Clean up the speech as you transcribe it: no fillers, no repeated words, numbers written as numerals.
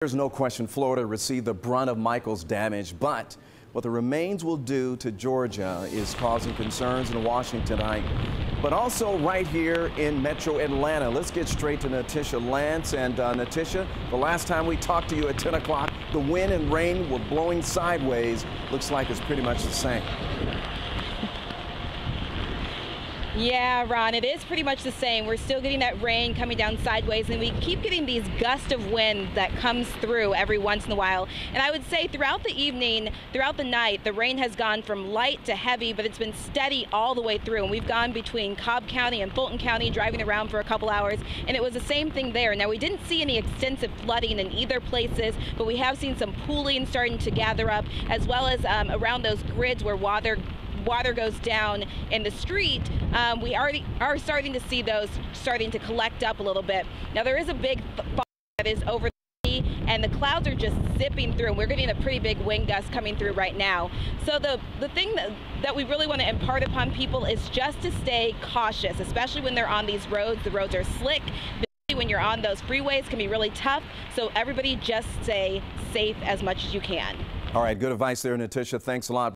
There's no question Florida received the brunt of Michael's damage, but what the remains will do to Georgia is causing concerns in Washington tonight, but also right here in Metro Atlanta. Let's get straight to Natisha Lance. And Natisha, the last time we talked to you at 10 o'clock, the wind and rain were blowing sideways. Looks like it's pretty much the same. Yeah, Ron, it is pretty much the same. We're still getting that rain coming down sideways, and we keep getting these gusts of wind that comes through every once in a while. And I would say throughout the evening, throughout the night, the rain has gone from light to heavy, but it's been steady all the way through. And we've gone between Cobb County and Fulton County, driving around for a couple hours, and it was the same thing there. Now, we didn't see any extensive flooding in either places, but we have seen some pooling starting to gather up, as well as around those grids where water goes down in the street. We already are starting to see those starting to collect up a little bit. Now, there is a big fog that is over the city, and the clouds are just zipping through, and we're getting a pretty big wind gust coming through right now. So the thing that we really want to impart upon people is just to stay cautious, especially when they're on these roads. The roads are slick. When you're on those freeways, can be really tough. So everybody just stay safe as much as you can. All right, good advice there, Natisha. Thanks a lot.